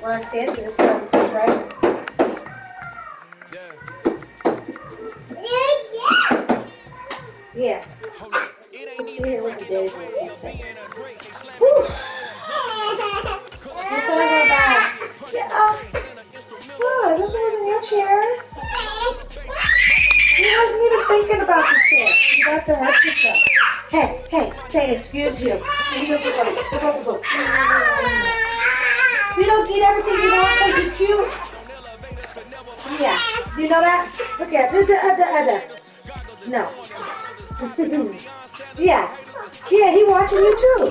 I said it's right? Yeah. It ain't easy breaking no bread. Being a great, they slam it. Get up. Good. This was in your chair. You wasn't even thinking about the chair. You got to hurt yourself. Hey, say excuse you. You don't eat everything you want because you're cute. Yeah. Do you know that? Look at it. No. Yeah, he watching you too.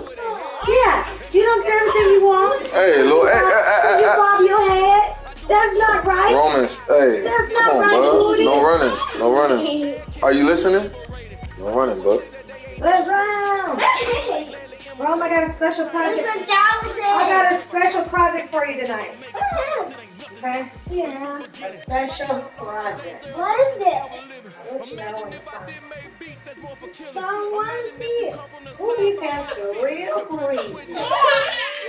Yeah, you don't get everything you want. Hey, Lord, you bob your head. That's not right. Romans, hey, that's not come on, right, bud. No running. Are you listening? No running, bud. Let's run. Rome, I got a special project. For you tonight. Okay? Yeah. A special project. What is it? I'll let you know when it's time. Don't want to see it. Ooh, these hands are real breezy.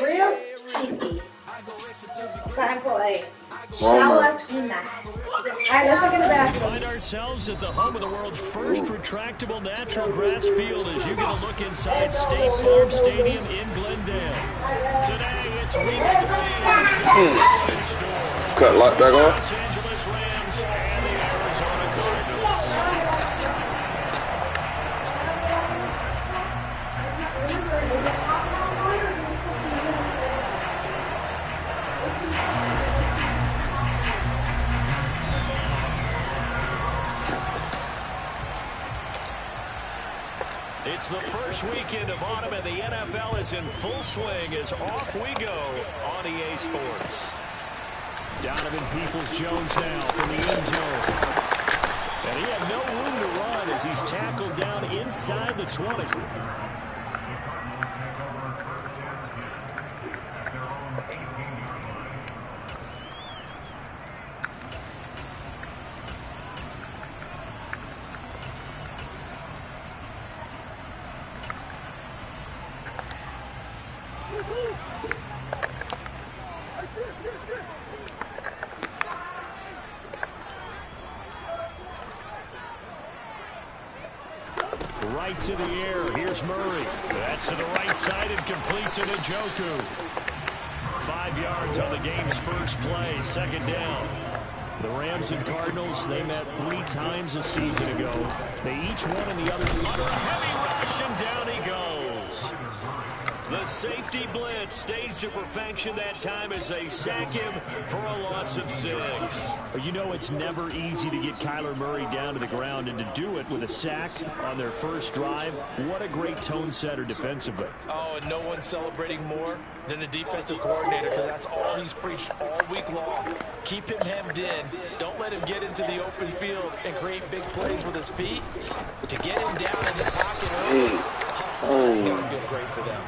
Real sticky. Time for a shower tonight. Alright, let's look at the bathroom. Find ourselves at the home of the world's first retractable natural grass field as you get a look inside State Farm Stadium in Glendale. Today it's week 3. Cut lock back on. Los Angeles Rams and the Arizona Cardinals. It's the first weekend of autumn and the NFL is in full swing as off we go on EA Sports. Donovan Peoples-Jones now from the end zone. And he had no room to run as he's tackled down inside the 20. Right to the air. Here's Murray. That's to the right side and complete to Njoku. 5 yards on the game's first play. Second down. The Rams and Cardinals, they met 3 times a season ago. They each won and the other under a heavy rush, and down he goes. The safety blitz staged to perfection that time as they sack him for a loss of 6. You know it's never easy to get Kyler Murray down to the ground, and to do it with a sack on their first drive, what a great tone setter defensively. Oh, and no one's celebrating more than the defensive coordinator, because that's all he's preached all week long. Keep him hemmed in. Don't let him get into the open field and create big plays with his feet. To get him down in the pocket early, it's going to feel great for them.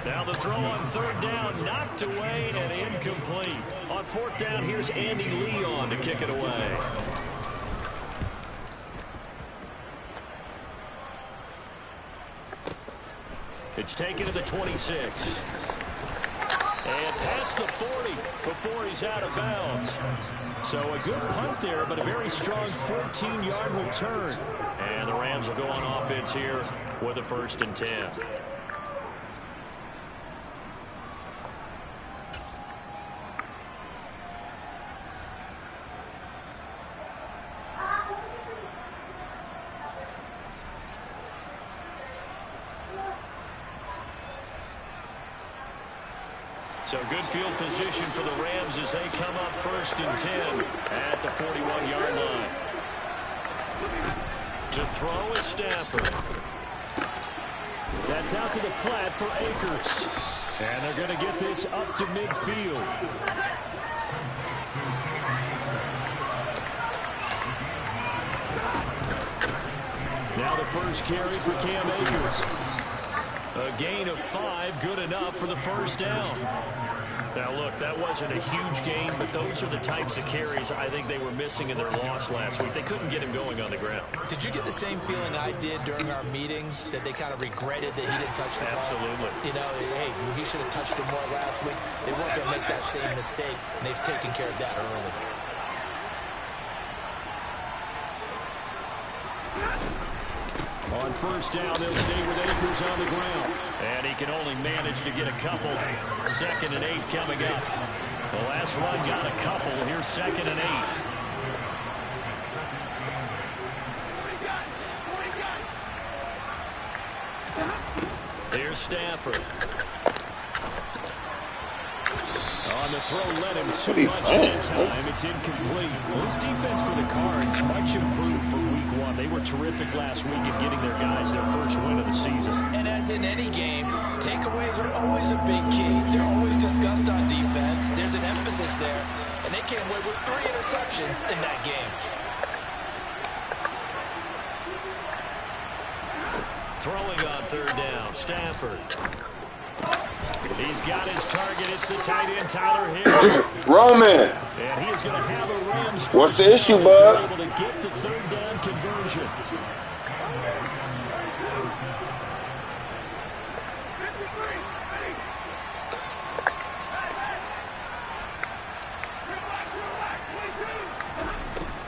Now the throw on third down, knocked away and incomplete. On fourth down, here's Andy Leon to kick it away. It's taken to the 26. And past the 40 before he's out of bounds. So a good punt there, but a very strong 14-yard return. And the Rams will go on offense here with a 1st and 10. So good field position for the Rams as they come up 1st and 10 at the 41-yard line. To throw is Stafford. That's out to the flat for Akers. And they're going to get this up to midfield. Now the first carry for Cam Akers. A gain of 5, good enough for the first down. Now, look, that wasn't a huge game, but those are the types of carries I think they were missing in their loss last week. They couldn't get him going on the ground. Did you get the same feeling I did during our meetings, that they kind of regretted that he didn't touch the ball? Absolutely. You know, hey, he should have touched it more last week. They weren't going to make that same mistake, and they've taken care of that early. On first down, they'll stay with Akers on the ground. And he can only manage to get a couple. 2nd and 8 coming up. The last run got a couple. Here's 2nd and 8. Here's Stafford. On the throw, led him too much that time. It's incomplete. Well, this defense for the Cards much improved from week 1. They were terrific last week at getting their guys their first win of the season. And as in any game, takeaways are always a big key. They're always discussed on defense. There's an emphasis there, and they came away with 3 interceptions in that game. Throwing on 3rd down, Stafford. He's got his target. It's the tight end, Tyler Hill. Roman. And he is going to have a Rams. What's the issue, bud? Able to get the 3rd down conversion.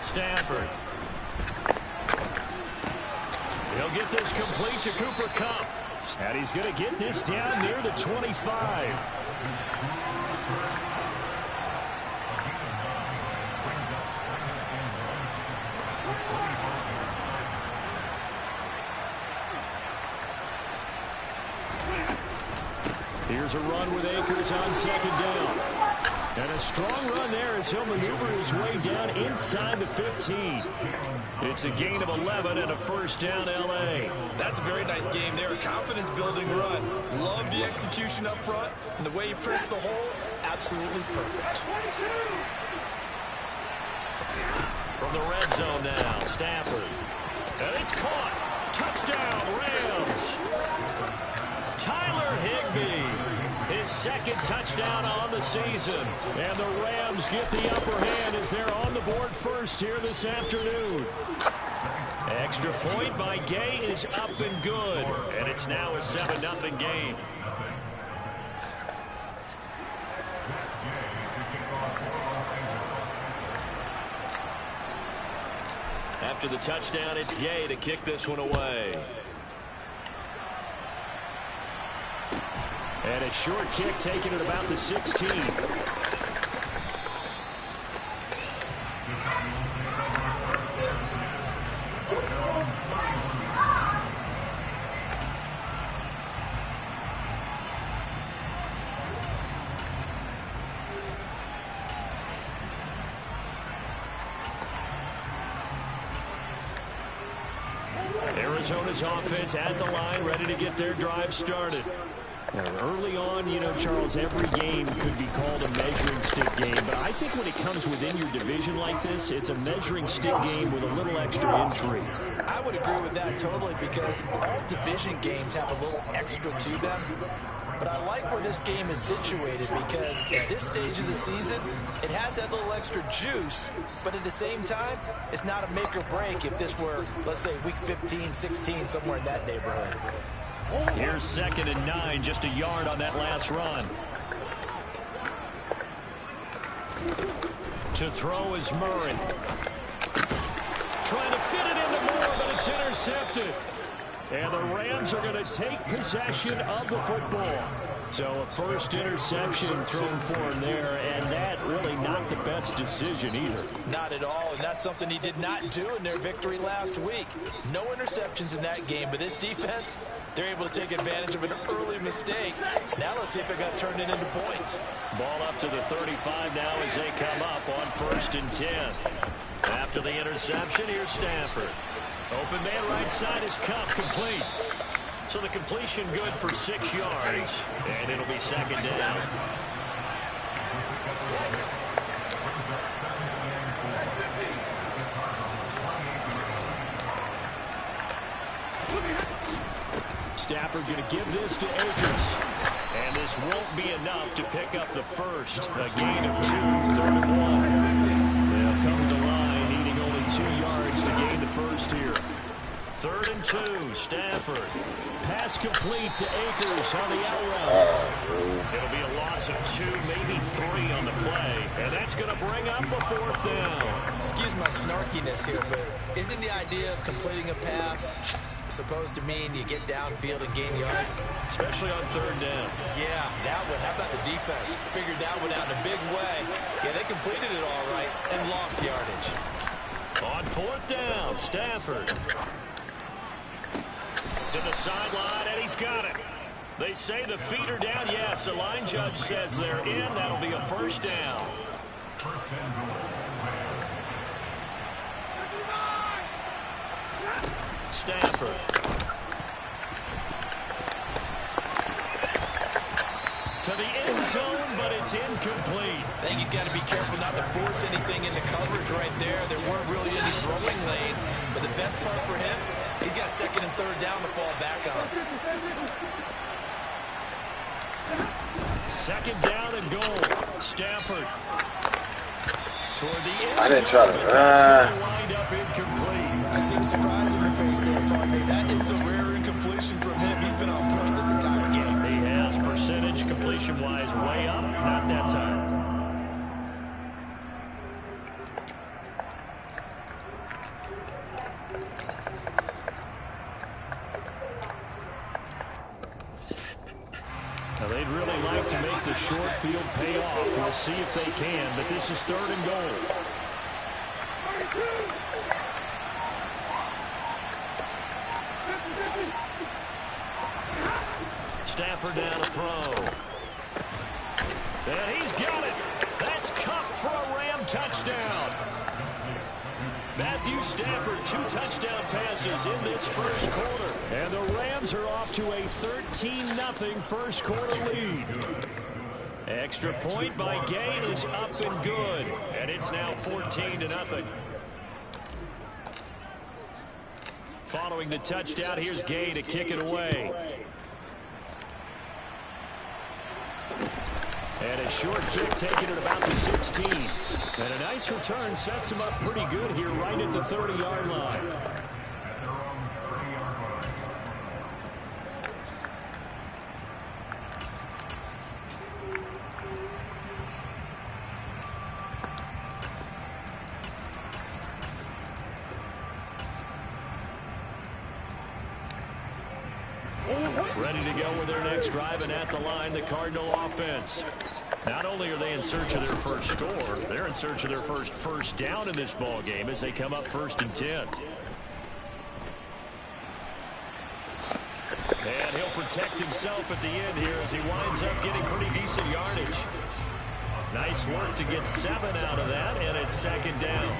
Stafford. He'll get this complete to Cooper Kupp. And he's going to get this down near the 25. Here's a run with Akers on 2nd down. And a strong run there as he'll maneuver his way down inside the 15. It's a gain of 11 and a first down, L.A. That's a very nice game there. A confidence-building run. Love the execution up front. And the way he pressed the hole, absolutely perfect. From the red zone now, Stafford. And it's caught. Touchdown, Rams. Tyler Higbee. His 2nd touchdown on the season. And the Rams get the upper hand as they're on the board first here this afternoon. Extra point by Gay is up and good. And it's now a 7-0 game. After the touchdown, it's Gay to kick this one away. And a short kick taken at about the 16. Arizona's offense at the line, ready to get their drive started. Early on, you know, Charles, every game could be called a measuring stick game. But I think when it comes within your division like this, it's a measuring stick game with a little extra intrigue. I would agree with that totally, because all division games have a little extra to them. But I like where this game is situated, because at this stage of the season, it has that little extra juice. But at the same time, it's not a make or break if this were, let's say, week 15, 16, somewhere in that neighborhood. Here's 2nd and 9, just a yard on that last run. To throw is Murray. Trying to fit it into Moore, but it's intercepted. And the Rams are going to take possession of the football. So a first interception thrown for him there, and that really not the best decision either. Not at all, and that's something he did not do in their victory last week. No interceptions in that game, but this defense, they're able to take advantage of an early mistake. Now let's see if it got turned into points. Ball up to the 35 now as they come up on 1st and 10. After the interception, here's Stafford. Open man right side is Kupp, complete. So the completion good for 6 yards, and it'll be 2nd down. Stafford going to give this to Akers. And this won't be enough to pick up the first. A gain of 2, 3rd and 1. They'll come to the line, needing only 2 yards to gain the first here. 3rd and 2, Stafford. Pass complete to Akers on the out route. It'll be a loss of 2, maybe 3 on the play, and that's going to bring up a 4th down. Excuse my snarkiness here, but isn't the idea of completing a pass supposed to mean you get downfield and gain yards? Especially on 3rd down. Yeah, that one. How about the defense? Figured that one out in a big way. Yeah, they completed it all right and lost yardage. On 4th down, Stafford. To the sideline, and he's got it. They say the feet are down. Yes, the line judge says they're in. That'll be a 1st down. Stafford. To the end zone, but it's incomplete. I think he's got to be careful not to force anything into coverage right there. There weren't really any throwing lanes, but the best part for him, he's got 2nd and 3rd down to fall back on. 2nd down and goal. Stafford. Toward the end I didn't try zone, to. wind up incomplete. I see the surprise in your face there, partner. That is a rare incompletion from him. He's been on point this entire game. He has percentage completion-wise way up. Not that time. Now, they'd really like to make the short field pay off. We'll see if they can, but this is 3rd and goal. Stafford down to throw. And he's got it. That's Cup for a Ram touchdown. Matthew Stafford, 2 touchdown passes in this 1st quarter. And the Rams are off to a 13-0 1st quarter lead. Extra point by Gain is up and good. And it's now 14-0. Following the touchdown, here's Gain to kick it away. And a short kick taken at about the 16. And a nice return sets him up pretty good here right at the 30-yard line. Ready to go with their next drive, and at the line, the Cardinal offense. Not only are they in search of their first score, they're in search of their first down in this ball game as they come up 1st and 10. And he'll protect himself at the end here as he winds up getting pretty decent yardage. Nice work to get 7 out of that, and it's 2nd down.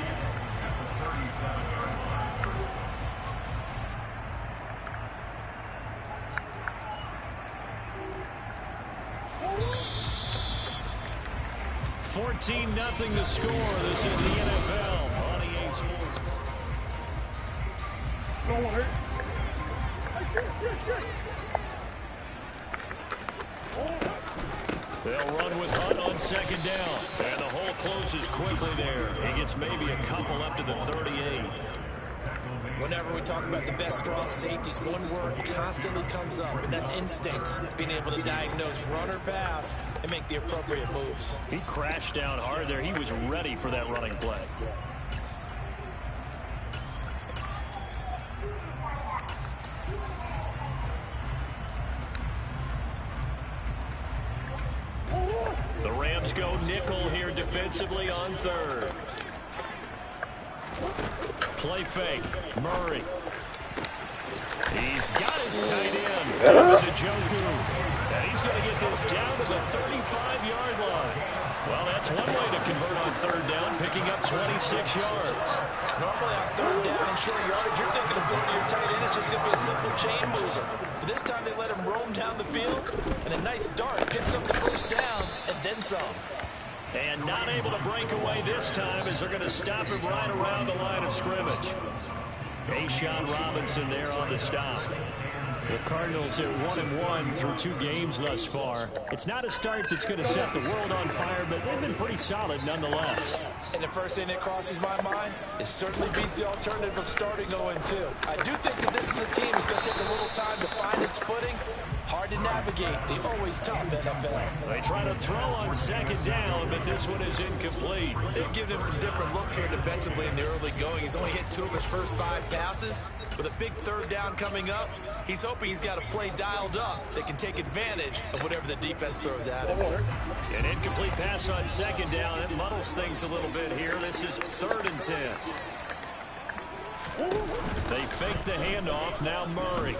Nothing to score. This is the NFL on EA Sports. They'll run with Hunt on 2nd down. And the hole closes quickly there. He gets maybe a couple up to the 38. Whenever we talk about the best strong safeties, one word constantly comes up, and that's instincts. Being able to diagnose run or pass and make the appropriate moves. He crashed down hard there. He was ready for that running play. The Rams go nickel here defensively on 3rd. Play fake. Murray. He's got his tight end. To Joku. And he's going to get this down to the 35-yard line. Well, that's one way to convert on 3rd down, picking up 26 yards. Normally on 3rd down and short yardage, you're thinking of going to your tight end. It's just going to be a simple chain mover. But this time they let him roam down the field, and a nice dart picks up the 1st down, and then some. And not able to break away this time as they're going to stop him right around the line of scrimmage. A'Shawn Robinson there on the stop. The Cardinals at 1-1 through 2 games thus far. It's not a start that's going to set the world on fire, but they've been pretty solid nonetheless. And the first thing that crosses my mind, it certainly beats the alternative of starting 0-2. I do think that this is a team that's going to take a little time to find its footing. Hard to navigate the always tough NFL. They try to throw on second down, but this one is incomplete. They've given him some different looks here defensively in the early going. He's only hit 2 of his first 5 passes. With a big third down coming up, he's hoping he's got a play dialed up that can take advantage of whatever the defense throws at him. An incomplete pass on second down. It muddles things a little bit here. This is 3rd and 10. They fake the handoff. Now Murray.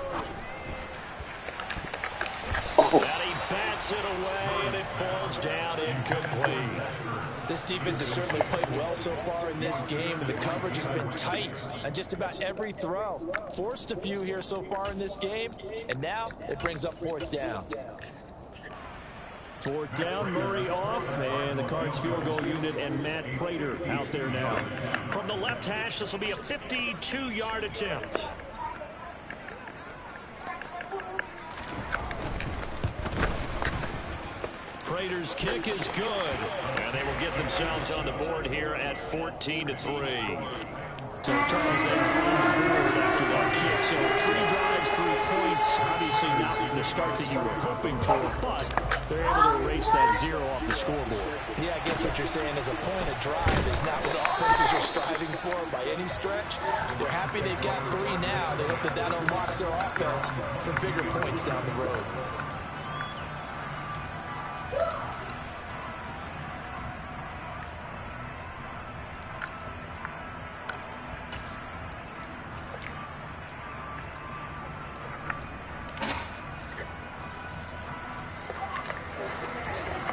And he bats it away, and it falls down incomplete. This defense has certainly played well so far in this game, and the coverage has been tight on just about every throw. Forced a few here so far in this game, and now it brings up 4th down. 4th down, Murray off, and the Cards field goal unit and Matt Prater out there now. From the left hash, this will be a 52-yard attempt. Prater's kick is good, and they will get themselves on the board here at 14-3. So Charles, they are on the board after that kick. So 3 drives, 3 points. Obviously not the start that you were hoping for, but they're able to erase that 0 off the scoreboard. Yeah, I guess what you're saying is a point of drive is not what offenses are striving for by any stretch. They're happy they've got 3 now. They hope that that unlocks their offense for bigger points down the road.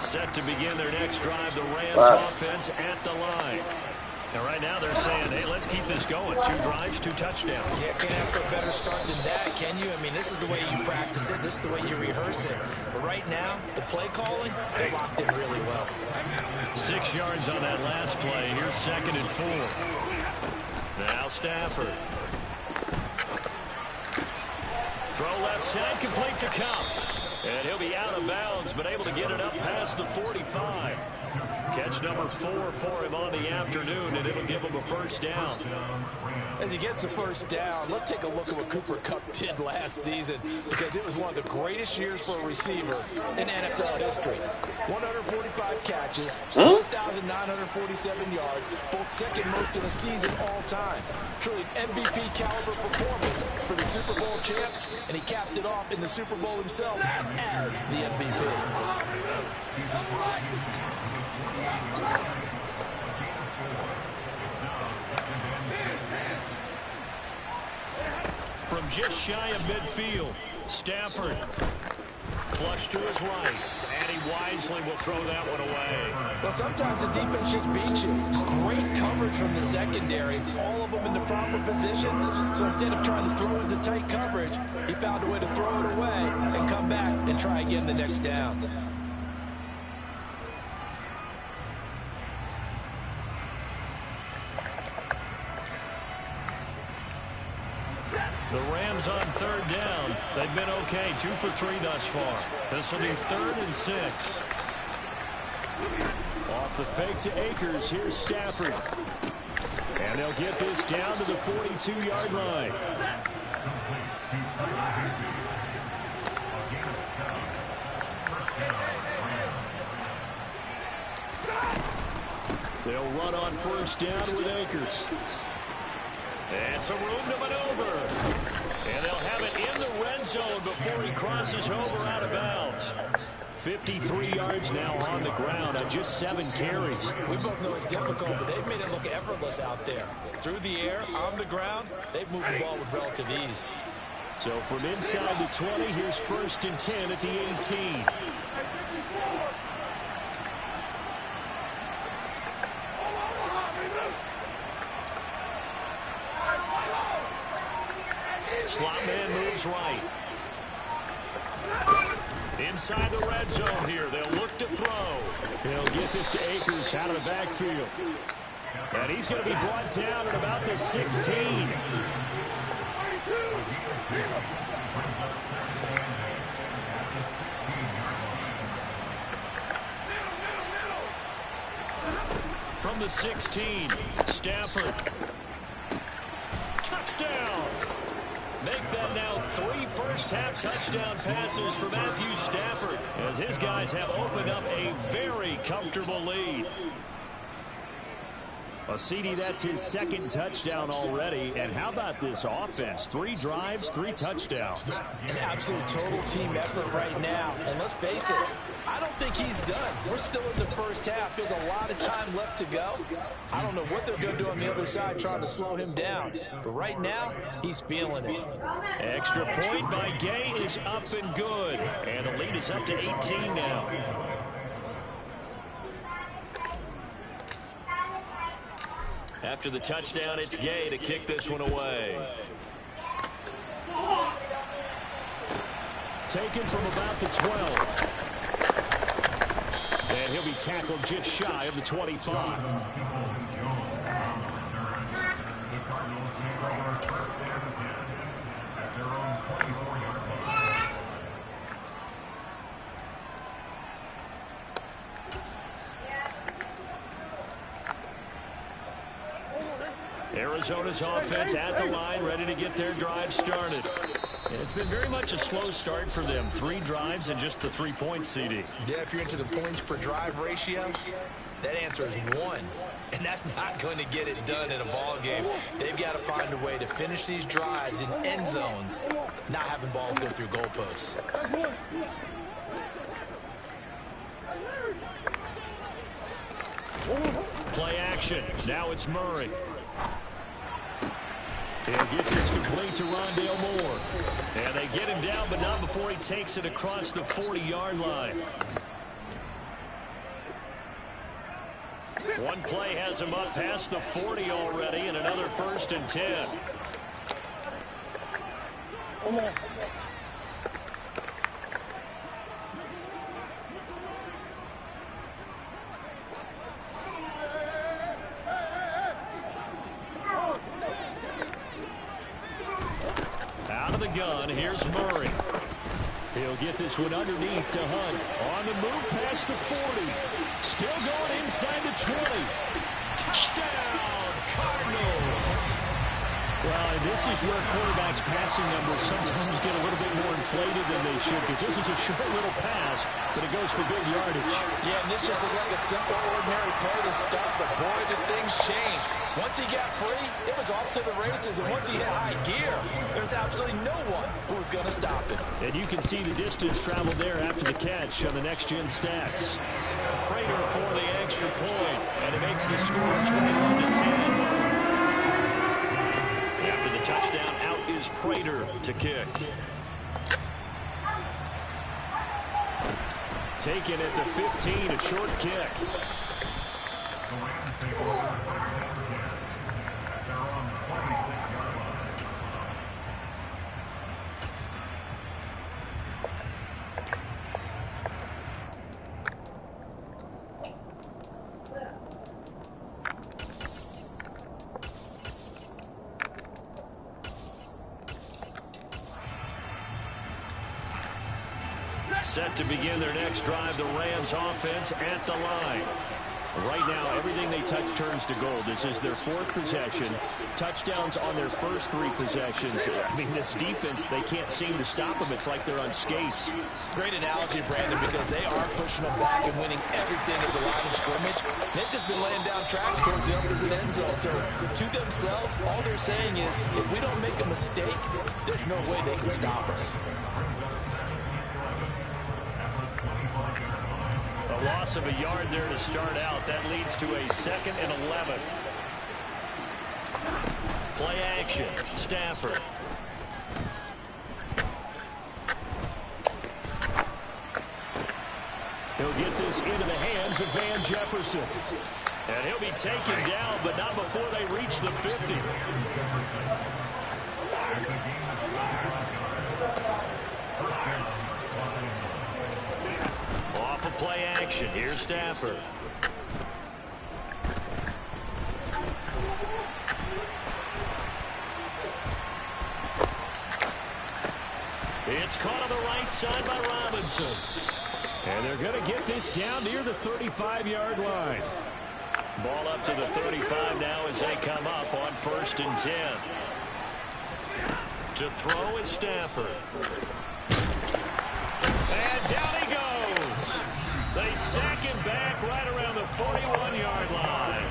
Set to begin their next drive, the Rams offense at the line. And right now they're saying, hey, let's keep this going. 2 drives, 2 touchdowns. Yeah, can't ask for a better start than that, can you? I mean, this is the way you practice it. This is the way you rehearse it. But right now, the play calling, they're locked in really well. 6 yards on that last play. Here's 2nd and 4. Now Stafford. Throw left side, complete to Cup. And he'll be out of bounds, but able to get it up past the 45. Catch number 4 for him on the afternoon, and it'll give him a 1st down. As he gets the 1st down, let's take a look at what Cooper Kupp did last season, because it was one of the greatest years for a receiver in NFL history. 145 catches, 1,947 yards, both 2nd most in a season all time. Truly MVP caliber performance for the Super Bowl champs, and he capped it off in the Super Bowl himself as the MVP. From just shy of midfield, Stafford flush to his right, and he wisely will throw that one away. Well, sometimes the defense just beats you. Great coverage from the secondary, all of them in the proper position. So instead of trying to throw into tight coverage, he found a way to throw it away and come back and try again the next down. The Rams on 3rd down. They've been okay, 2 for 3 thus far. This will be 3rd and 6. Off the fake to Akers. Here's Stafford. And they'll get this down to the 42-yard line. They'll run on 1st down with Akers. And some room to maneuver. And they'll have it in the red zone before he crosses over out of bounds. 53 yards now on the ground on just 7 carries. We both know it's difficult, but they've made it look effortless out there. Through the air, on the ground, they've moved the ball with relative ease. So from inside the 20, here's 1st and 10 at the 18. Slot man moves right. Inside the red zone here. They'll look to throw. They'll get this to Akers out of the backfield. And he's going to be brought down at about the 16. From the 16, Stafford. Touchdown! Make that now 3 first-half touchdown passes for Matthew Stafford, as his guys have opened up a very comfortable lead. Well, CD, that's his 2nd touchdown already. And how about this offense? 3 drives, 3 touchdowns. An absolute total team effort right now. And let's face it, I don't think he's done. We're still in the first half. There's a lot of time left to go. I don't know what they're going to do on the other side trying to slow him down. But right now, he's feeling it. Extra point by Gay is up and good. And the lead is up to 18 now. After the touchdown, it's Gay to kick this one away. Taken from about the 12. And he'll be tackled just shy of the 25. Arizona's offense at the line, ready to get their drive started. And it's been very much a slow start for them. 3 drives and just the 3 points, CD. Yeah, if you're into the points per drive ratio, that answer is 1. And that's not going to get it done in a ball game. They've got to find a way to finish these drives in end zones, not having balls go through goalposts. Play action. Now it's Murray. He'll get this complete to Rondale Moore. And they get him down, but not before he takes it across the 40-yard line. One play has him up past the 40 already, and another 1st and 10. Gun. Here's Murray. He'll get this one underneath to Hunt. On the move past the 40. Still going inside the 20. Touchdown, Cardinals. Well, and this is where quarterbacks' passing numbers sometimes get a little bit more inflated than they should, because this is a short little pass, but it goes for good yardage. Yeah, and this just looked like a simple, ordinary play to start, but boy, did things change. Once he got free, it was off to the races, and once he hit high gear, there's absolutely no one who was going to stop him. And you can see the distance traveled there after the catch on the next-gen stats. Prater for the extra point, and it makes the score 21-10. After the touchdown, out is Prater to kick. Taken at the 15, a short kick. Set to begin their next drive, the Rams offense at the line. Right now, everything they touch turns to gold. This is their 4th possession. Touchdowns on their first 3 possessions. I mean, this defense, they can't seem to stop them. It's like they're on skates. Great analogy, Brandon, because they are pushing them back and winning everything at the line of scrimmage. They've just been laying down tracks towards the opposite end zone. So to themselves, all they're saying is, if we don't make a mistake, there's no way they can stop us. A loss of a yard there to start out. That leads to a 2nd and 11. Play action. Stafford. He'll get this into the hands of Van Jefferson. And he'll be taken down, but not before they reach the 50. Off of play action. Here's Stafford. It's caught on the right side by Robinson. And they're going to get this down near the 35-yard line. Ball up to the 35 now as they come up on 1st and 10. To throw is Stafford. And down he goes. They sack him back right around the 41-yard line.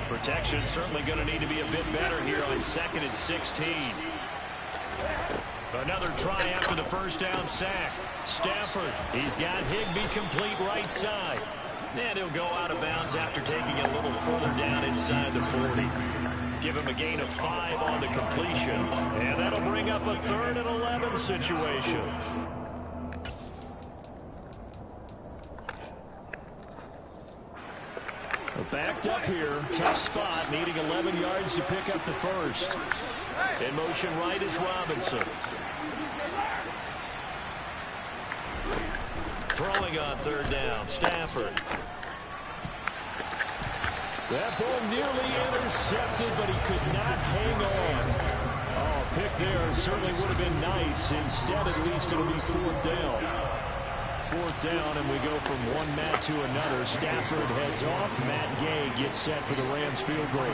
Protection certainly going to need to be a bit better here on 2nd and 16. Another try after the first down sack. Stafford, he's got Higbee complete right side. And he'll go out of bounds after taking it a little further down inside the 40. Give him a gain of 5 on the completion. And that'll bring up a 3rd and 11 situation. Backed up here. Tough spot. Needing 11 yards to pick up the first. In motion right is Robinson. Throwing on 3rd down. Stafford. That ball nearly intercepted, but he could not hang on. Oh, pick there certainly would have been nice. Instead, at least it'll be 4th down. 4th down, and we go from one mat to another. Stafford heads off. Matt Gay gets set for the Rams field goal.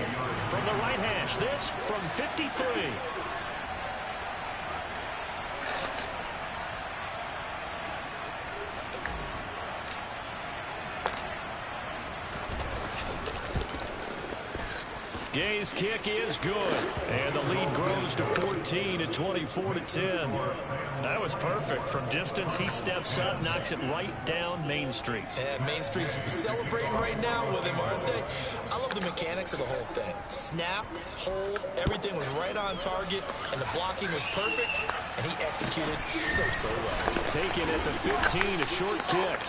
From the right hash, this from 53. Gay's kick is good, and the lead grows to 14 at 24-10. That was perfect. From distance, he steps up, knocks it right down Main Street. And Main Street's celebrating right now with him, aren't they? I love the mechanics of the whole thing. Snap, hold, everything was right on target, and the blocking was perfect, and he executed so well. Taken at the 15, a short kick,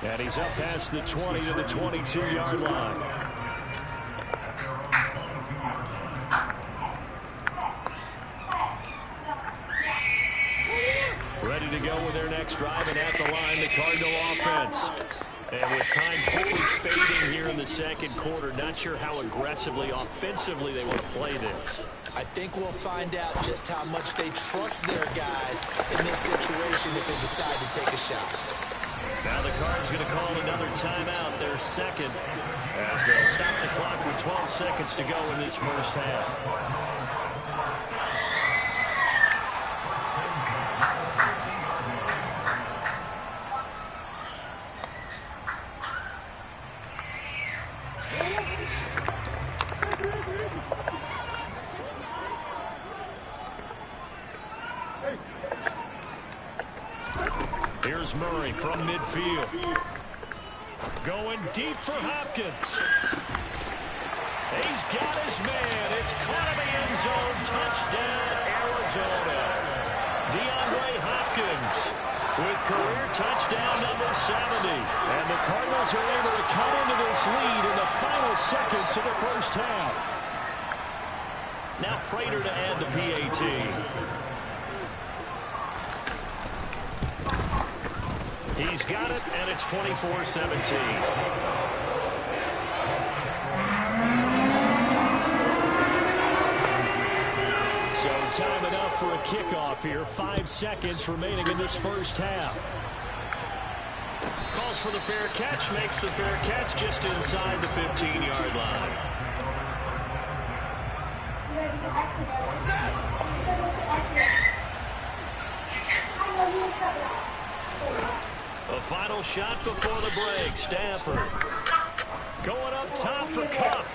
and he's up past the 20 to the 22-yard line. Ready to go with their next drive, and at the line, the Cardinal offense. And with time quickly fading here in the second quarter, not sure how aggressively, offensively they want to play this. I think we'll find out just how much they trust their guys in this situation if they decide to take a shot. Now the Cards going to call another timeout, their second, as they'll stop the clock with 12 seconds to go in this first half. Here's Murray from midfield. Going deep for Hopkins. He's got his man. It's caught in the end zone. Touchdown, Arizona. DeAndre Hopkins with career touchdown number 70. And the Cardinals are able to cut into this lead in the final seconds of the first half. Now Prater to add the PAT. He's got it, and it's 24-17. So time enough for a kickoff here. 5 seconds remaining in this first half. Calls for the fair catch, makes the fair catch just inside the 15-yard line. A final shot before the break. Stafford going up top for Cup.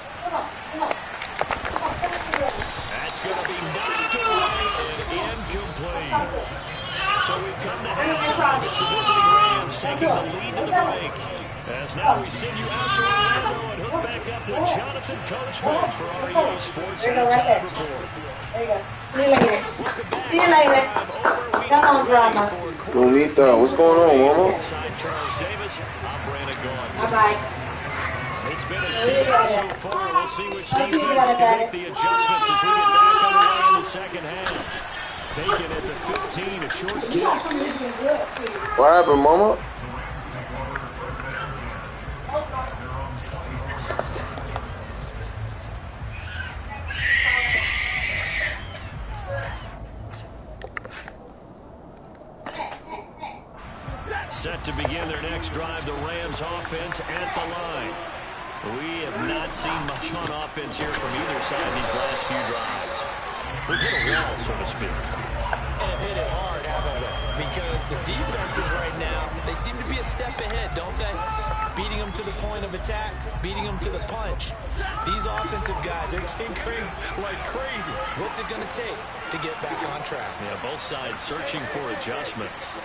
That's going to be knocked away and incomplete. So we've come to halftime. It's the visiting Rams taking the lead to the break. As now we send you out to Orlando and hook back up with Jonathan Coachman for our EA Sports Halftime Report. There you go. See you later. See you later. Come on, drama. Bonita, what's going on, Mama? Bye-bye. It's been a shootout so far. We'll see which defense can make the adjustments as we get back underway in the second half. Taken at the 15, a short kick. What happened, Mama? their next drive, the Rams offense at the line. We have not seen much on offense here from either side these last few drives. We've hit a wall, so to speak. And have hit it hard, haven't we? Because the defenses right now, they seem to be a step ahead, don't they? Beating them to the point of attack, beating them to the punch. These offensive guys are tinkering like crazy. What's it going to take to get back on track? Yeah, both sides searching for adjustments.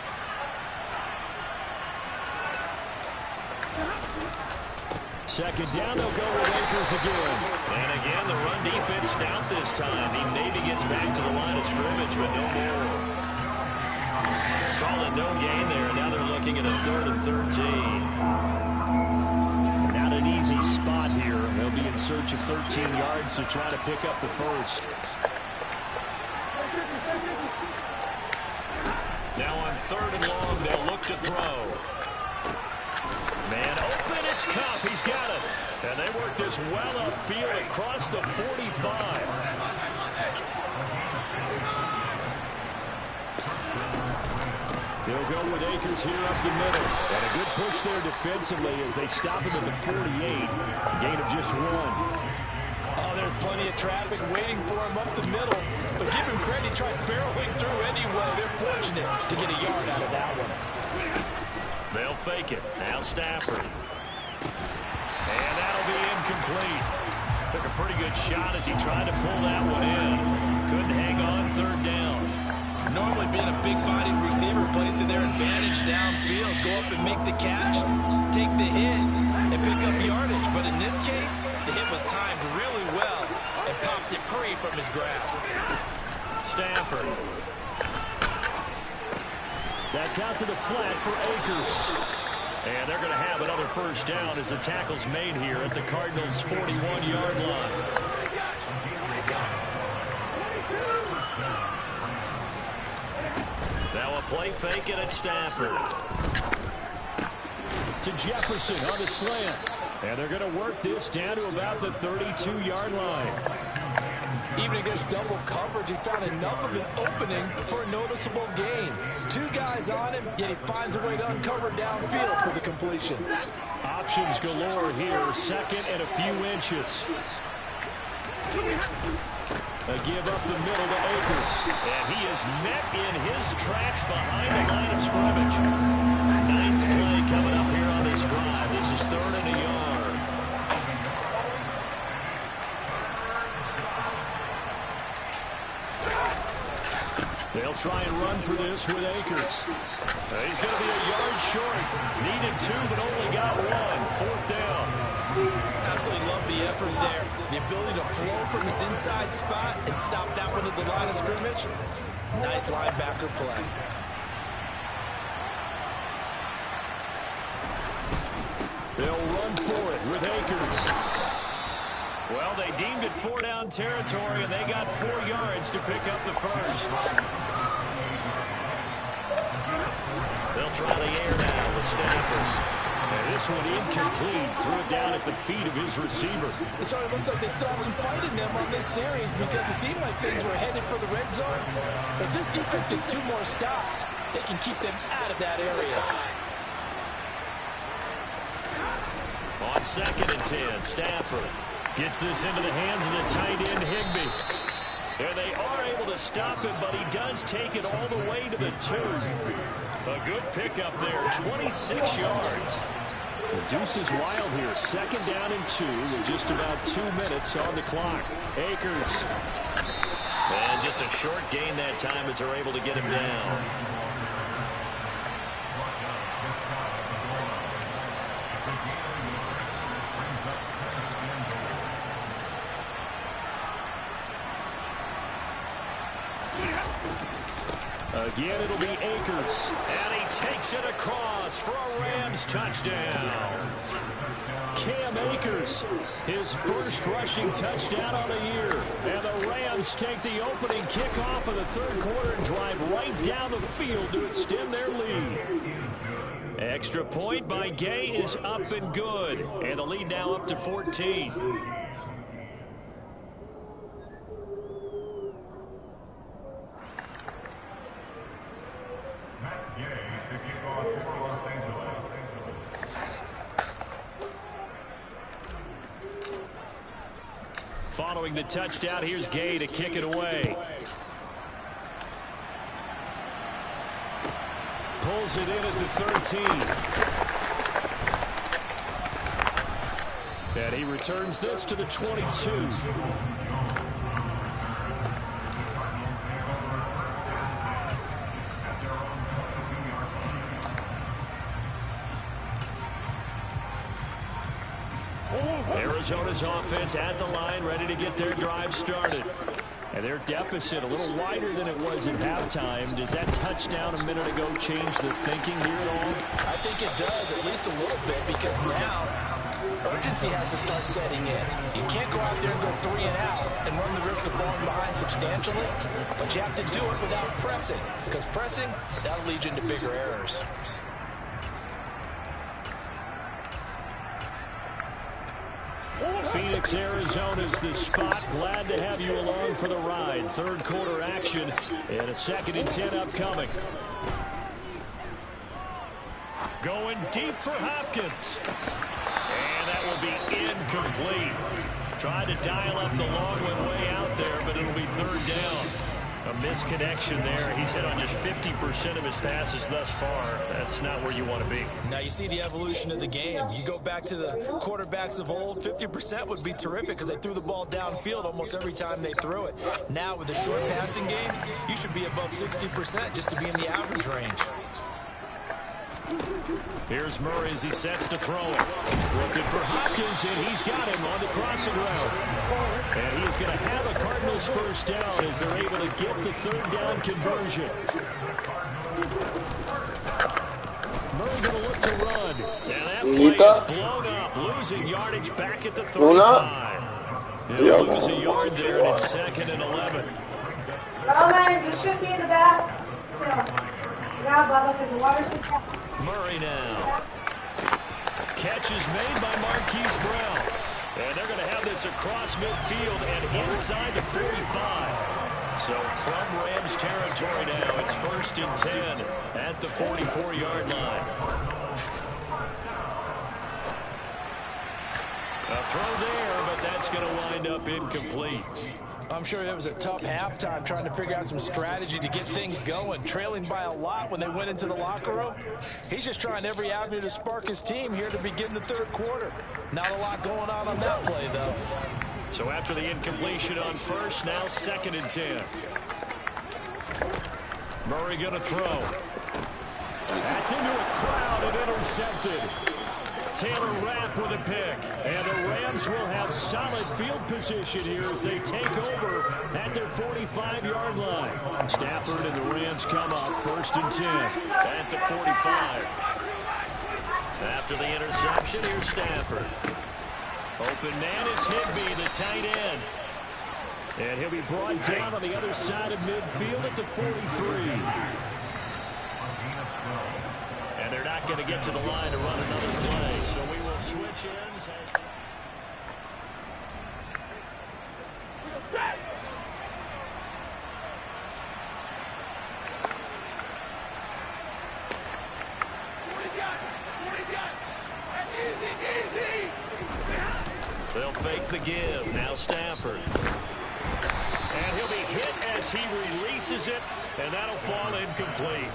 Second down, they'll go with Akers again. And again, the run defense stout this time. He maybe gets back to the line of scrimmage, but no more. Call it no gain there. Now they're looking at a 3rd and 13. Not an easy spot here. They'll be in search of 13 yards to try to pick up the first. Now on 3rd and long, they'll look to throw. Man open, it's Cup. He's got it. And they work this well upfield across the 45. They'll go with Akers here up the middle. And a good push there defensively as they stop him at the 48. A gain of just 1. Oh, there's plenty of traffic waiting for him up the middle. But give him credit, he tried barreling through anyway. They're fortunate to get a yard out of that one. They'll fake it. Now Stafford. And that'll be incomplete. Took a pretty good shot as he tried to pull that one in. Couldn't hang on 3rd down. Normally being a big-bodied receiver plays to their advantage downfield. Go up and make the catch, take the hit, and pick up yardage. But in this case, the hit was timed really well and popped it free from his grasp. Stafford. That's out to the flat for Akers. And they're going to have another first down as the tackle's made here at the Cardinals' 41-yard line. Now a play fake it at Stafford. To Jefferson on the slant. And they're going to work this down to about the 32-yard line. Even against double coverage, he found enough of an opening for a noticeable gain. 2 guys on him, yet he finds a way to uncover downfield for the completion. Options galore here. 2nd and a few inches. A give up the middle to Akers. And he is met in his tracks behind the line of scrimmage. 9th play coming up here on this drive. This is 3rd and a yard. They'll try and run for this with Akers. He's going to be a yard short. Needed 2, but only got 1. 4th down. Absolutely love the effort there. The ability to flow from his inside spot and stop that one at the line of scrimmage. Nice linebacker play. They'll run for it with Akers. Well, they deemed it 4-down territory, and they got 4 yards to pick up the first. They'll try the air now with Stafford. And this one incomplete. Threw it down at the feet of his receiver. So it looks like they still have some fight in them on this series because it seemed like things were headed for the red zone. But this defense gets 2 more stops. They can keep them out of that area. On 2nd and 10, Stafford gets this into the hands of the tight end, Higbee. And they are able to stop him, but he does take it all the way to the 2. A good pickup there, 26 yards. The deuce is wild here. 2nd down and 2 with just about 2 minutes on the clock. Akers. And just a short gain that time as they're able to get him down. Again, it'll be Akers. And he takes it across for a Rams touchdown. Cam Akers, his first rushing touchdown on the year. And the Rams take the opening kickoff of the 3rd quarter and drive right down the field to extend their lead. Extra point by Gay is up and good. And the lead now up to 14. Following the touchdown, here's Gay to kick it away. Pulls it in at the 13. And he returns this to the 22. Arizona's offense at the line, ready to get their drive started. And their deficit a little wider than it was at halftime. Does that touchdown a minute ago change the thinking here at all? I think it does, at least a little bit, because now urgency has to start setting in. You can't go out there and go 3 and out and run the risk of falling behind substantially, but you have to do it without pressing, because pressing, that'll lead you into bigger errors. Phoenix, Arizona's the spot. Glad to have you along for the ride. Third quarter action and a 2nd and 10 upcoming. Going deep for Hopkins. And that will be incomplete. Tried to dial up the long one way out there, but it'll be 3rd down. A misconnection there. He's hit on just 50% of his passes thus far. That's not where you want to be. Now you see the evolution of the game. You go back to the quarterbacks of old, 50% would be terrific because they threw the ball downfield almost every time they threw it. Now with the short passing game, you should be above 60% just to be in the average range. Here's Murray as he sets to throw it. Looking for Hopkins, and he's got him on the crossing route. And he's going to have a Cardinals first down as they're able to get the 3rd down conversion. Murray going to look to run. And that play is blown up, losing yardage back at the 35. He'll lose a yard there, and it's 2nd and 11. Roman, you should be in the back. Now, Bubba, because the water's been kept. Murray now. Catch is made by Marquise Brown. And they're going to have this across midfield and inside the 45. So from Rams territory now, it's 1st and 10 at the 44-yard line. A throw there, but that's going to wind up incomplete. I'm sure it was a tough halftime trying to figure out some strategy to get things going. Trailing by a lot when they went into the locker room. He's just trying every avenue to spark his team here to begin the 3rd quarter. Not a lot going on that play, though. So after the incompletion on first, now 2nd and 10. Murray going to throw. That's into a crowd and intercepted. Taylor Rapp with a pick. And the Rams will have solid field position here as they take over at their 45-yard line. Stafford and the Rams come up 1st and 10 at the 45. After the interception, here's Stafford. Open man is Higbee, the tight end. And he'll be brought down on the other side of midfield at the 43. And they're not going to get to the line to run another play. So we will switch ends. They'll fake the give. Now Stafford. And he'll be hit as he releases it. And that'll fall incomplete.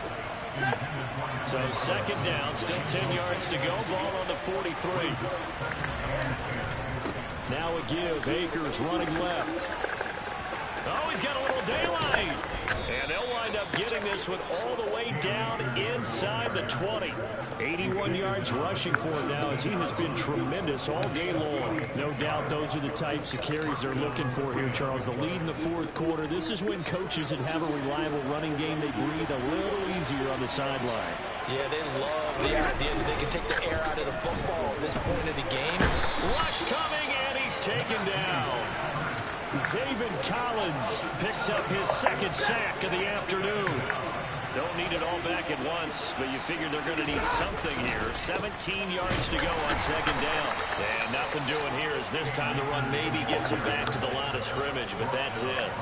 So 2nd down, still 10 yards to go. Ball on the 43. Now a give. Akers running left. Oh, he's got a little daylight. And they'll wind up getting this one all the way down inside the 20. 81 yards rushing for him now as he has been tremendous all day long. No doubt those are the types of carries they're looking for here, Charles. The lead in the 4th quarter. This is when coaches that have a reliable running game, they breathe a little easier on the sideline. Yeah, they love the idea that they can take the air out of the football at this point of the game. Rush coming, and he's taken down. Zaven Collins picks up his 2nd sack of the afternoon. Don't need it all back at once, but you figure they're going to need something here. 17 yards to go on 2nd down. And nothing doing here as this time the run maybe gets him back to the line of scrimmage, but that's it.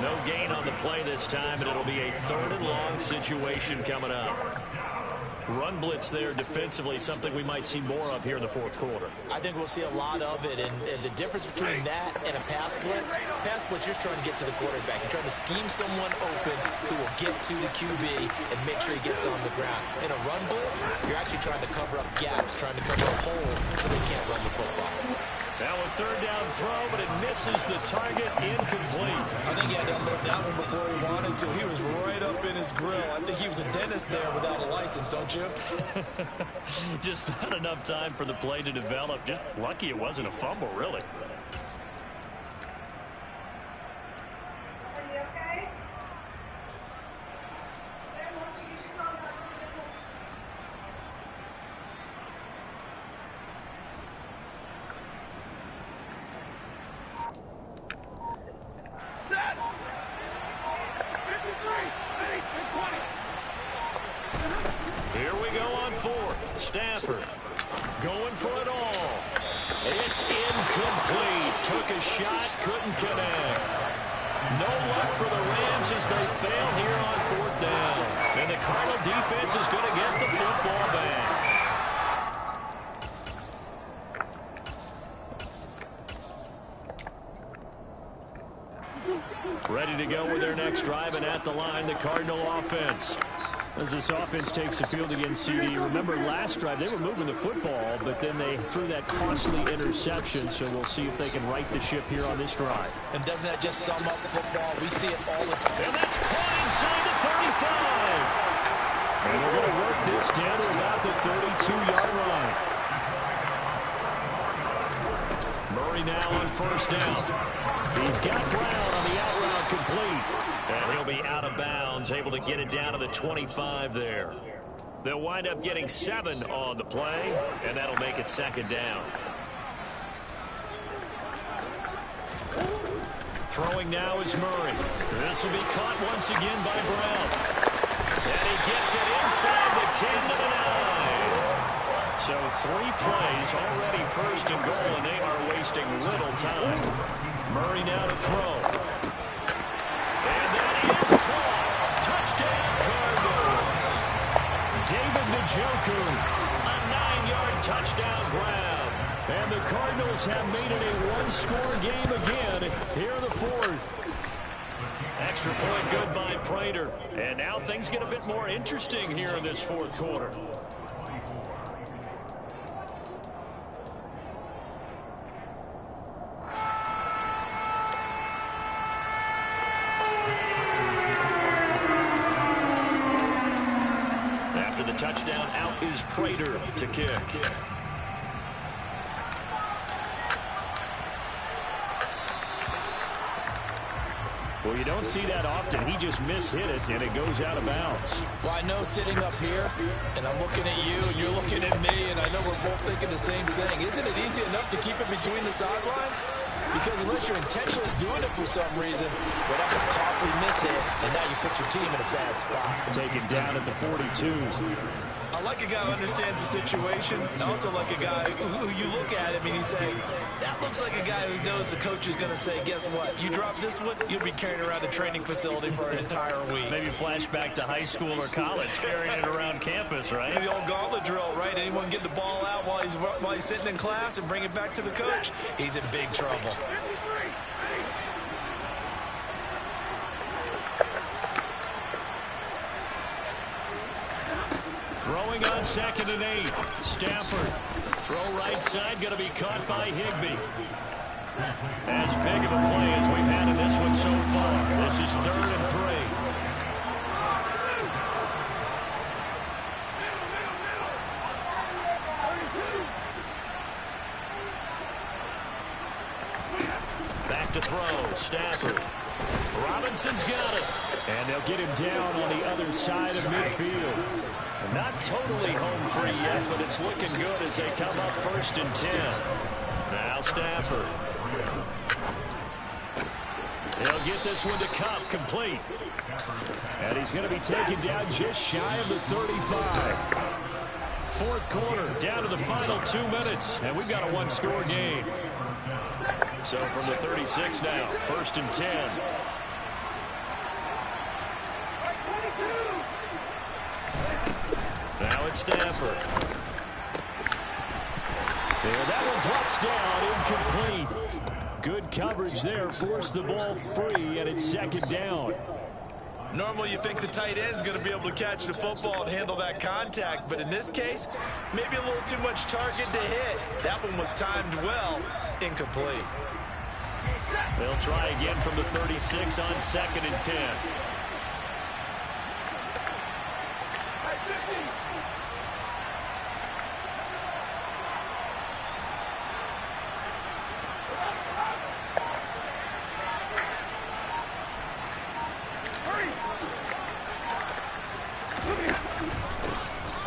No gain on the play this time, and it'll be a 3rd and long situation coming up. Run blitz there defensively, something we might see more of here in the fourth quarter. I think we'll see a lot of it, and the difference between that and a pass blitz, you're just trying to get to the quarterback. You're trying to scheme someone open who will get to the QB and make sure he gets on the ground. In a run blitz, you're actually trying to cover up gaps, trying to cover up holes so they can't run the football. Now a third down throw, but it misses the target, incomplete. I think he had to unload that one before he wanted to. He was right up in his grill. I think he was a dentist there without a license, don't you? Just not enough time for the play to develop. Just lucky it wasn't a fumble, really. Are you okay? Here we go on fourth. Stafford going for it all. It's incomplete. Took a shot, couldn't connect. No luck for the Rams as they fail here on fourth down. And the Cardinal defense is going to get the football back. Ready to go with their next drive, and at the line, the Cardinal offense. As this offense takes the field against CD, remember last drive they were moving the football, but then they threw that costly interception, so we'll see if they can right the ship here on this drive. And doesn't that just sum up football? We see it all the time. And that's caught inside the 35. And they're going to work this down to about the 32-yard line. Murray now on first down. He's got Brown on the out route complete. And he'll be out of bounds, able to get it down to the 25 there. They'll wind up getting 7 on the play, and that'll make it second down. Throwing now is Murray. This will be caught once again by Brown. And he gets it inside the 10 to the 9. So 3 plays already first and goal, and they are wasting little time. Murray now to throw. And that is caught. Touchdown, Cardinals. David Njoku, a 9-yard touchdown grab. And the Cardinals have made it a one-score game again here in the fourth. Extra point good by Prater. And now things get a bit more interesting here in this fourth quarter. After the touchdown, out is Prater to kick. Well, you don't see that often. He just mishit it, and it goes out of bounds. Well, I know sitting up here, and I'm looking at you, and you're looking at me, and I know we're both thinking the same thing. Isn't it easy enough to keep it between the sidelines? Because unless you're intentionally doing it for some reason, well, that's a costly mishit, and now you put your team in a bad spot. Taken down at the 42. I like a guy who understands the situation. I also like a guy who you look at him and you say, that looks like a guy who knows the coach is going to say, guess what? You drop this one, you'll be carrying around the training facility for an entire week. Maybe flashback to high school or college, carrying it around campus, right? Maybe the old gauntlet drill, right? Anyone get the ball out while he's sitting in class and bring it back to the coach? He's in big trouble. Throwing on 2nd and 8. Stafford. Throw right side, going to be caught by Higbee. As big of a play as we've had in this one so far. This is 3rd and 3. Back to throw. Stafford. Robinson's got it. And they'll get him down on the other side of midfield. Not totally home free yet, but it's looking good as they come up 1st and 10. Now Stafford. He'll get this one to Cup, complete. And he's going to be taken down just shy of the 35. Fourth quarter, down to the final 2 minutes, and we've got a one-score game. So from the 36 now, 1st and 10. Now it's Stafford. And that one drops down, incomplete. Good coverage there, forced the ball free, and it's second down. Normally you think the tight end's going to be able to catch the football and handle that contact, but in this case, maybe a little too much target to hit. That one was timed well, incomplete. They'll try again from the 36 on 2nd and 10.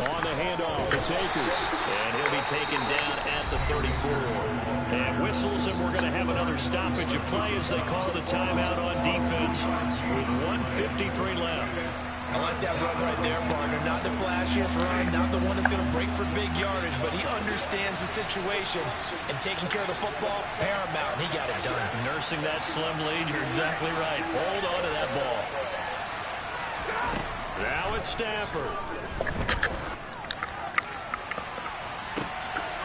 On the handoff, it's Akers. And he'll be taken down at the 34. And whistles, and we're going to have another stoppage of play as they call the timeout on defense with 1:53 left. I like that run right there, partner. Not the flashiest run, not the one that's going to break for big yardage, but he understands the situation, and taking care of the football, paramount, and he got it done. Nursing that slim lead, you're exactly right. Hold on to that ball. Now it's Stafford.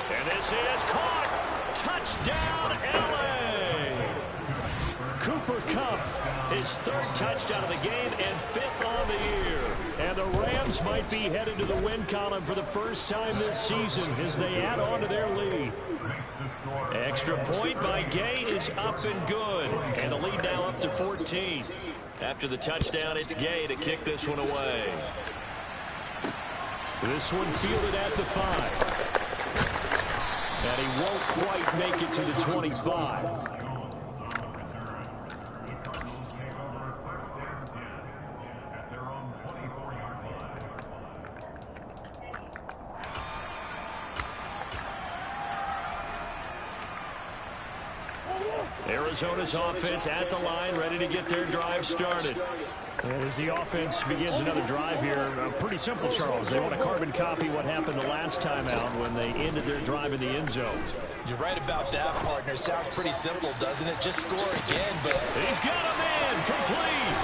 And this is caught. Touchdown, L.A. Cooper Kupp, his 3rd touchdown of the game and 5th on the year. And the Rams might be headed to the win column for the first time this season as they add on to their lead. Extra point by Gay is up and good. And the lead now up to 14. After the touchdown, it's Gay to kick this one away. This one fielded at the 5. And he won't quite make it to the 25. Arizona's offense at the line, ready to get their drive started. And as the offense begins another drive here, pretty simple, Charles. They want to carbon copy what happened the last time out when they ended their drive in the end zone. You're right about that, partner. Sounds pretty simple, doesn't it? Just score again, but he's got a man, complete.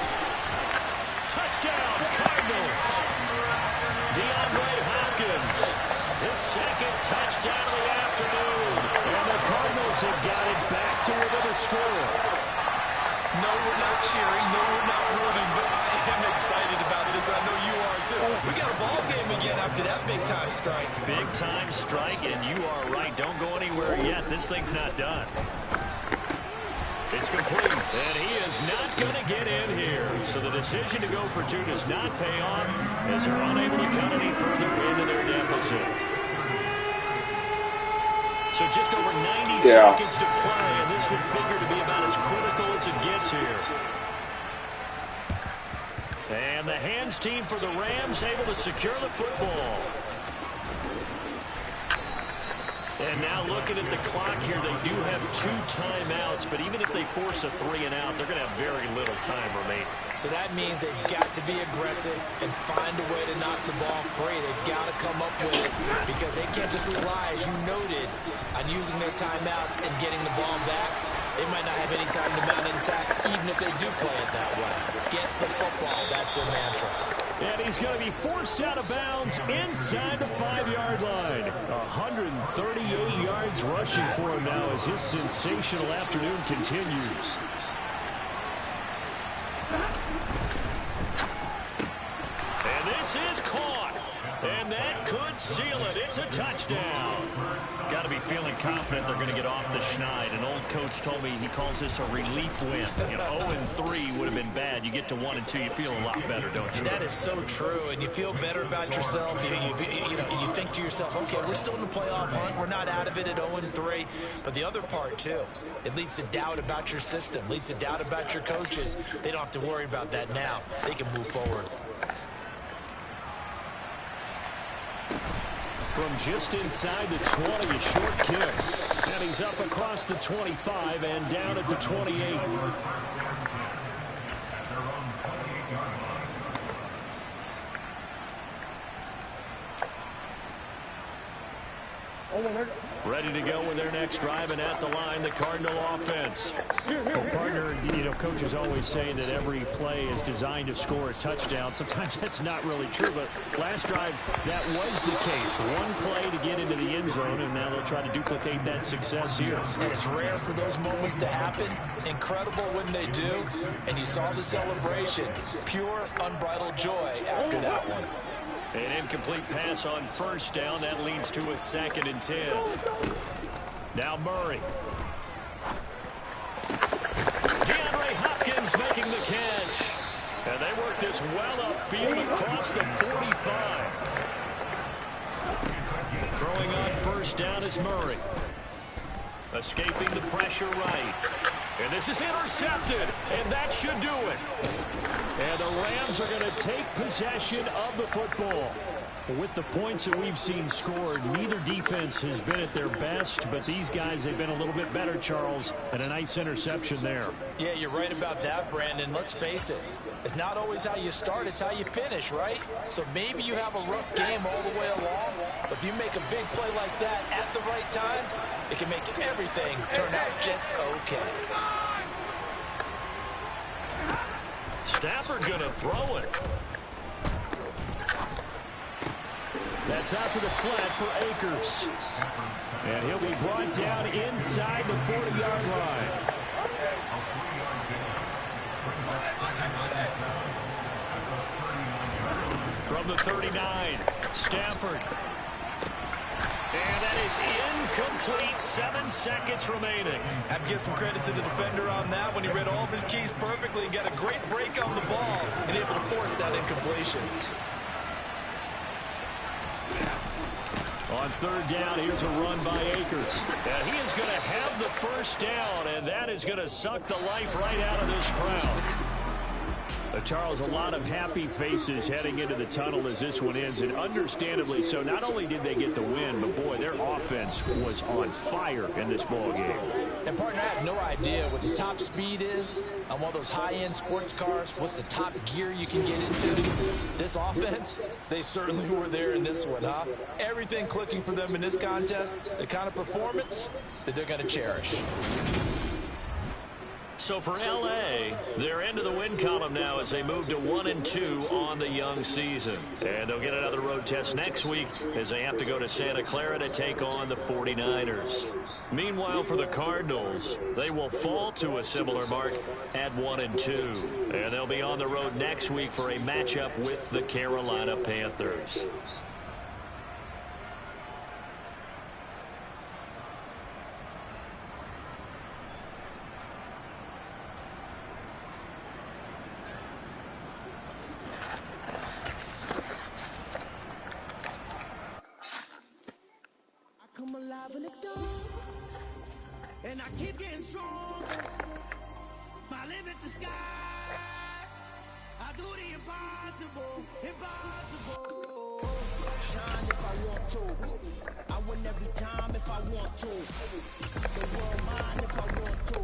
Touchdown, Cardinals. DeAndre Hopkins, his 2nd touchdown of the afternoon. And the Cardinals have got it back to within a score. No, we're not cheering. No, we're not rooting, but I am excited about this. I know you are, too. We got a ball game again after that big-time strike. Big-time strike, and you are right. Don't go anywhere yet. This thing's not done. It's complete, and he is not going to get in here. So the decision to go for 2 does not pay off as they're unable to cut any further into their deficit. So just over 90 seconds to play, and this would figure to be about as critical as it gets here. And the hands team for the Rams able to secure the football. And now looking at the clock here, they do have 2 timeouts, but even if they force a 3 and out, they're going to have very little time remaining. So that means they've got to be aggressive and find a way to knock the ball free. They've got to come up with it because they can't just rely, as you noted, on using their timeouts and getting the ball back. They might not have any time to mount an attack, even if they do play it that way. Get the football. That's their mantra. And he's going to be forced out of bounds inside the 5-yard line. 138 yards rushing for him now as his sensational afternoon continues. And this is caught. And that could seal it. It's a touchdown. Got to be feeling confident they're going to get off the schneid. An old coach told me he calls this a relief win. 0-3 would have been bad. You get to 1-2, you feel a lot better, don't you? That is so true, and you feel better about yourself. You think to yourself, okay, we're still in the playoff hunt. We're not out of it at 0-3. But the other part, too, it leads to doubt about your system, leads to doubt about your coaches. They don't have to worry about that now. They can move forward. From just inside the 20, a short kick. And he's up across the 25 and down at the 28. Ready to go with their next drive, and at the line, the Cardinal offense. Well, partner, coaches always say that every play is designed to score a touchdown. Sometimes that's not really true, but last drive, that was the case. One play to get into the end zone, and now they'll try to duplicate that success here. And it's rare for those moments to happen. Incredible when they do. And you saw the celebration. Pure, unbridled joy after that one. An incomplete pass on first down. That leads to a 2nd and 10. Now Murray. DeAndre Hopkins making the catch. And they work this well upfield across the 45. Throwing on first down is Murray. Escaping the pressure right. And this is intercepted. And that should do it. And the Rams are going to take possession of the football. With the points that we've seen scored, neither defense has been at their best, but these guys, they've been a little bit better, Charles, and a nice interception there. Yeah, you're right about that, Brandon. Let's face it. It's not always how you start, it's how you finish, right? So maybe you have a rough game all the way along, but if you make a big play like that at the right time, it can make everything turn out just okay. Stafford going to throw it. That's out to the flat for Akers. And he'll be brought down inside the 40-yard line. From the 39, Stafford. And that is incomplete. 7 seconds remaining. I have to give some credit to the defender on that when he read all of his keys perfectly and got a great break on the ball and able to force that incompletion. On third down, here's a run by Akers. And he is going to have the first down, and that is going to suck the life right out of this crowd. Charles, a lot of happy faces heading into the tunnel as this one ends, and understandably so. Not only did they get the win, but boy, their offense was on fire in this ball game. And partner, I have no idea what the top speed is on one of those high-end sports cars. What's the top gear you can get into? This offense, they certainly were there in this one, huh? Everything clicking for them in this contest, the kind of performance that they're going to cherish. So for L.A., they're into the win column now as they move to 1-2 on the young season. And they'll get another road test next week as they have to go to Santa Clara to take on the 49ers. Meanwhile, for the Cardinals, they will fall to a similar mark at 1-2. And they'll be on the road next week for a matchup with the Carolina Panthers. Come alive in the dark, and I keep getting stronger. My limit's the sky. I do the impossible, impossible. Shine if I want to. I win every time if I want to. The world mine if I want to.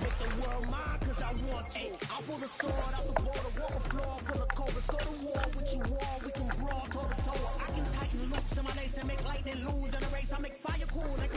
Make the world mine cause I want to. I pull the sword out the border, walk a floor full of cobras. Go to war with you, war, we can brawl toe to toe. I can tighten loops in my lace and make lightning lose in a race. I make fire cool like